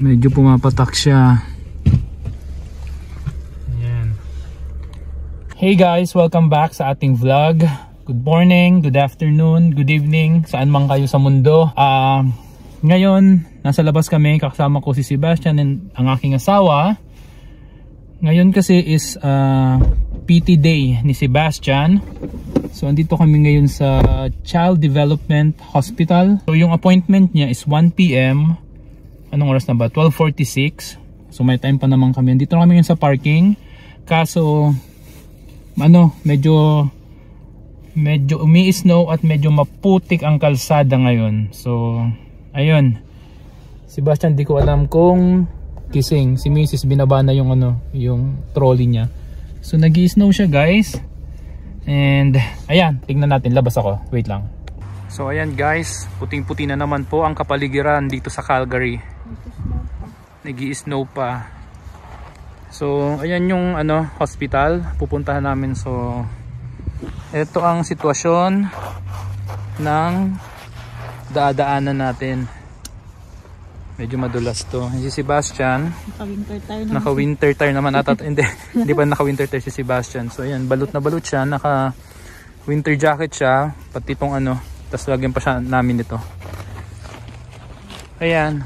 Medyo pumapatak siya. Ayan. Hey guys, welcome back sa ating vlog. Good morning, good afternoon, good evening, saan man kayo sa mundo. Ngayon, nasa labas kami, kasama ko si Sebastian and ang aking asawa. Ngayon kasi is PT day ni Sebastian. So andito kami ngayon sa Child Development Hospital. So yung appointment niya is 1 PM. Anong oras na ba? 12:46. So may time pa naman kami. Andito na kami ngayon sa parking. Kaso medyo umi-snow at medyo maputik ang kalsada ngayon. So ayun. Sebastian, di ko alam kung gising. Si Mrs. binaba na yung yung trolley niya. So nag-i-snow siya, guys. And ayan, tingnan natin, labas ako. Wait lang. So ayan guys, puting-puti na naman po ang kapaligiran dito sa Calgary. Nag-i-snow pa. So ayan yung hospital pupuntahan namin. So ito ang sitwasyon ng dadaanan natin. Medyo madulas to. Si Sebastian, naka-winter tire naman ata. Hindi pa naka-winter tire si Sebastian. So ayan, balot na balot siya, naka-winter jacket siya, pati itong tas lagyan pa siya namin ito. Ayan,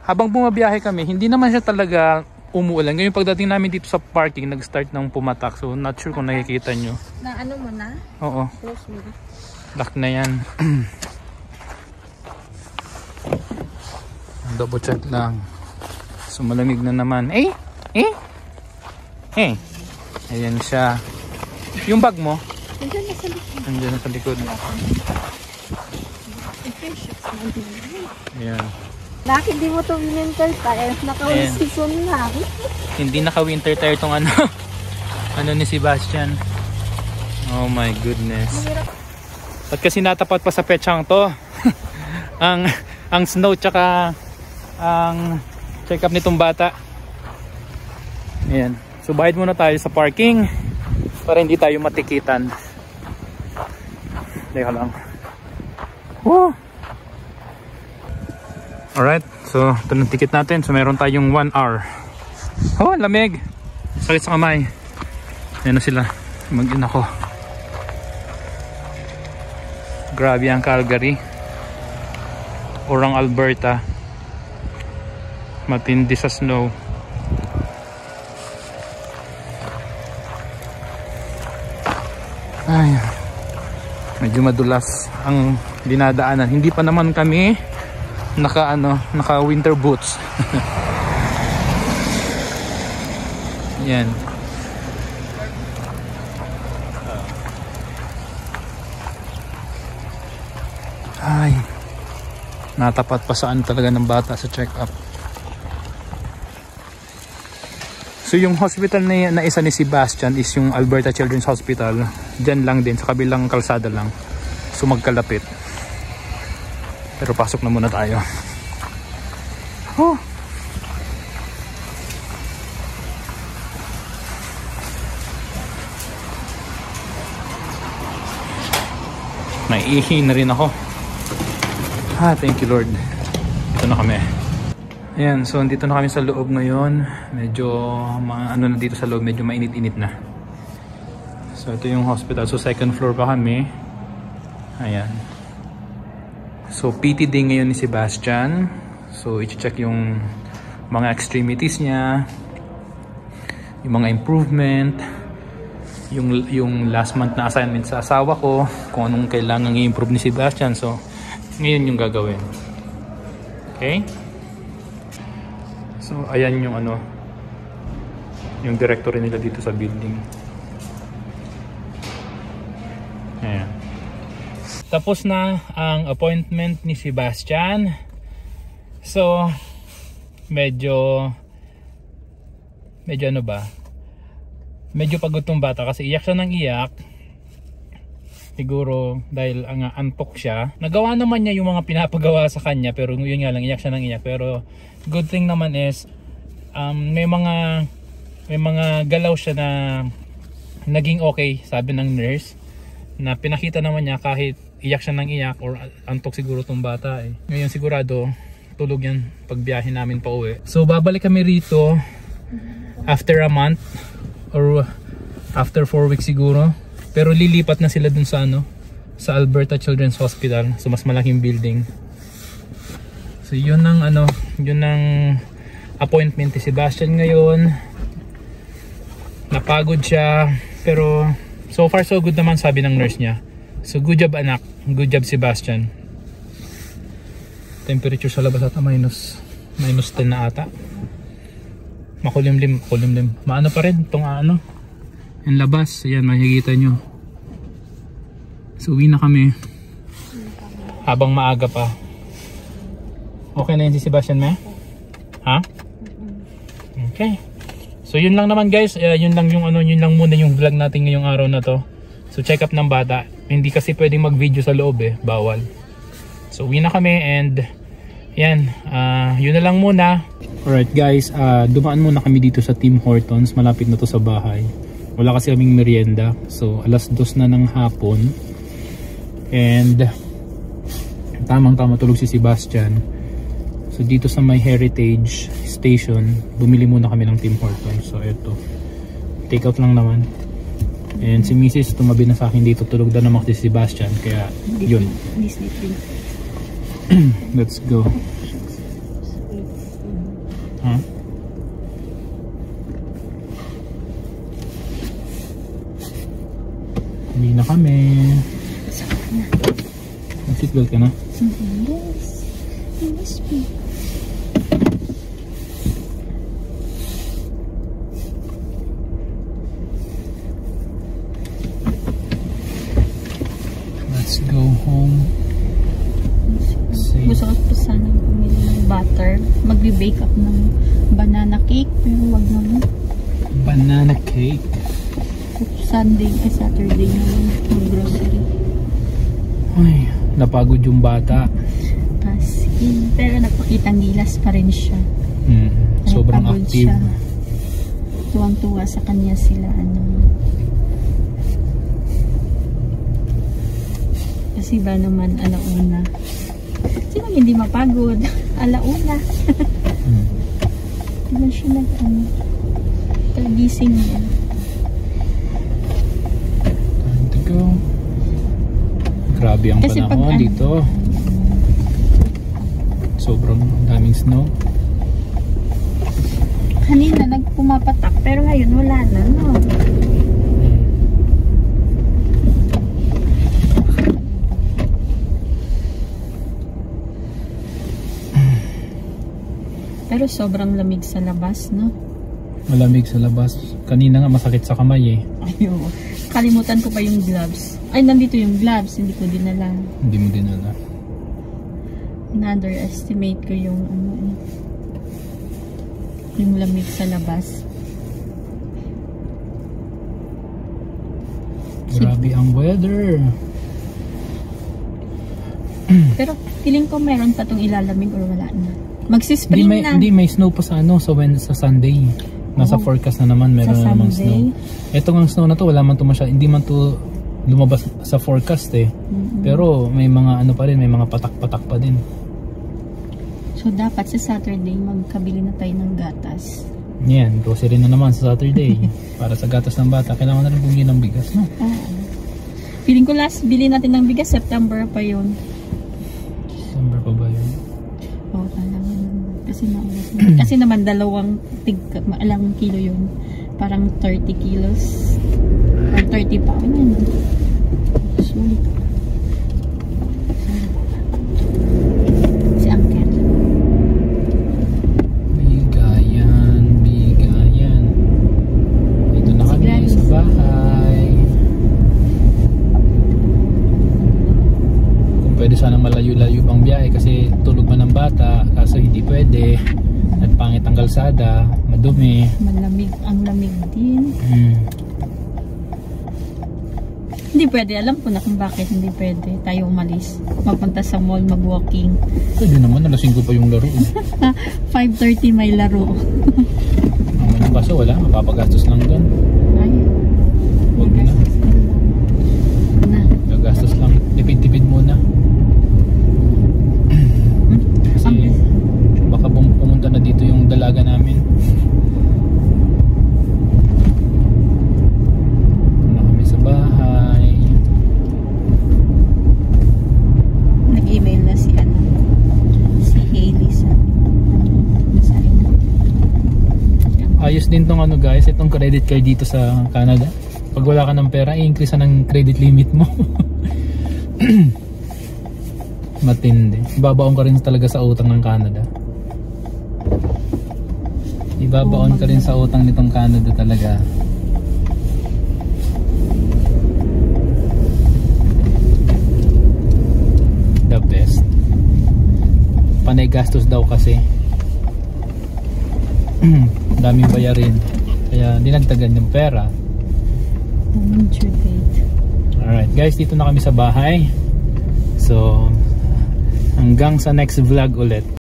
habang bumabiyahe kami, hindi naman siya talaga umuulan. Ngayon pagdating namin dito sa parking, nag-start ng pumatak. So not sure kung nakikita nyo. Na mo na? Oo. Close mo na. Lock na yan. Double check lang. So malamig na naman. Ayan siya. Yung bag mo? Nandiyan na sa likod. Ayan. Bakit di mo ito winter tire? Naka-season lang. Hindi naka-winter tire itong ni Sebastian. Oh my goodness. At kasi natapat pa sa petsang to. ang snow tsaka ang check up nitong bata. Ayan. So bayad muna tayo sa parking para hindi tayo matikitan. Teka lang. Woo! Alright. So ito ng ticket natin. So meron tayong 1 hour. Oh, lamig. Sakit sa kamay. Ayan na sila. Mag-in ako. Grabe ang Calgary. Orang Alberta. Matindi sa snow. Ay, medyo madulas ang dinadaanan. Hindi pa naman kami naka winter boots. Yan. Ay, natapat pa saan talaga ng bata sa check-up. So yung hospital na isa ni Sebastian is yung Alberta Children's Hospital. Diyan lang din, sa kabilang kalsada lang. So magkalapit. Pero pasok na muna tayo. Oh. Naiihi na rin ako. Thank you Lord. Ito na kami. Ayan, so dito na kami sa loob ngayon. Medyo na dito sa loob, medyo mainit-init na. So ito yung hospital. So second floor pa kami. Ayan. So PT day ngayon ni Sebastian. So i-check yung mga extremities niya, yung mga improvement, yung last month na assignment sa asawa ko, kung anong kailangan i-improve ni Sebastian. So ngayon yung gagawin. Okay? So ayan yung yung directory nila dito sa building. Ayan. Tapos na ang appointment ni Sebastian. So medyo medyo pagod tong bata kasi iyak siya ng iyak. Siguro dahil antok siya. Nagawa naman niya yung mga pinapagawa sa kanya, pero yun nga lang, iyak siya ng iyak. Pero good thing naman is may mga galaw siya na naging okay, sabi ng nurse, na pinakita naman niya kahit iyak siya ng iyak or antok siguro tong bata Ngayon sigurado tulog yan pagbiyahe namin pa uwi. So babalik kami rito after a month or after 4 weeks siguro. Pero lilipat na sila dun sa sa Alberta Children's Hospital. So mas malaking building. So yun ang yun ang appointment ni Sebastian ngayon. Napagod siya pero so far so good naman, sabi ng nurse niya. So good job anak, good job Sebastian. Temperature sa labas ata minus 10 na ata. Makulimlim. Maano pa rin itong yung labas. Ayan, makikita nyo. So uwi na kami habang maaga pa. Okay na yun si Sebastian, me? Ha? Okay. So yun lang naman guys, yun lang muna yung vlog natin ngayong araw na to. So check up ng bata. Hindi kasi pwedeng mag-video sa loob bawal. So uwi na kami and yan, yun na lang muna. Alright guys, dumaan muna kami dito sa Tim Hortons, malapit na to sa bahay. Wala kasi kaming merienda. So alas 2 na ng hapon. And tamang-tama tulog si Sebastian. So dito sa may Heritage Station, bumili muna kami ng Tim Hortons. So eto, take out lang naman. And si Mrs. tumabi na sa akin dito, tulog na naman si Sebastian. Kaya yun. Let's go. Huh? Uwi na kami. Mag-seatbelt ka na? Yes. Yes, please. Let's go home. Gusto ko pa sana pumili ng butter. Magbe-bake up ng banana cake. Pero wag naman. Banana cake? Saturday naman mag-grocery. Ay, napagod yung bata. Paskin. Pero nagpakitang gilas pa rin siya. Sobrang active. Siya. Tuwang-tuwa sa kanya sila. Kasi ba naman alauna. Sino hindi mapagod? Alauna. Diba siya kagising niya. Time to go. Grabe ang panahon dito. Sobrang daming snow. Kanina nagpumapatak pero ngayon wala na, no? Pero sobrang lamig sa labas, no? Malamig sa labas. Kanina nga masakit sa kamay Ayo. Kalimutan ko pa yung gloves. Ay, nandito yung gloves. Hindi ko dinala. Hindi mo dinala. Na-underestimate ko yung yung lamig sa labas. Grabe ang weather. Pero feeling ko meron pa itong ilalamig or wala na. Magsispring na. Hindi, may snow pa sa sa Sunday. Nasa forecast na naman, meron na namang snow. Ito ng snow na to, wala man to hindi man to lumabas sa forecast Pero may mga pa rin, may mga patak-patak pa din. So dapat sa Saturday magkabili na tayo ng gatas. Yan, grocery na naman sa Saturday. Para sa gatas ng bata, kailangan na rin bumili ng bigas, no? Feeling ko last bili natin ng bigas, September pa yun. September pa ba yun? Oo, kasi naman dalawang kilo yun. Parang 30 kilos. Or 30 pa. Ano? Sulit. Si Uncle. Bigayan. Ito na kami sa bahay. Kung pwede sana malayo-layo pang biyahe kasi tulog man ng bata. Kaso hindi pwede. Nagpangit ang kalsada, madumi. Malamig, ang lamig din. Hindi pwede, alam ko na kung bakit hindi pwede tayo umalis. Mapunta sa mall, mag-walking. Pwede naman, alas 5 pa yung laro. 5:30 may laro. Ang kaso wala, mapapagastos lang doon. Ay, huwag na. Gagastos lang, tipid-tipid muna. Kasi din tong ano guys, itong credit card dito sa Canada. Pag wala ka ng pera, i-increase ng credit limit mo. Matindi. Ibabaon ka rin talaga sa utang ng Canada. Ibabaon ka rin sa utang nitong Canada talaga. The best. Panay gastos daw kasi. Daming bayarin. Kaya dinagdagan yung pera. Alright guys, dito na kami sa bahay. So hanggang sa next vlog ulit.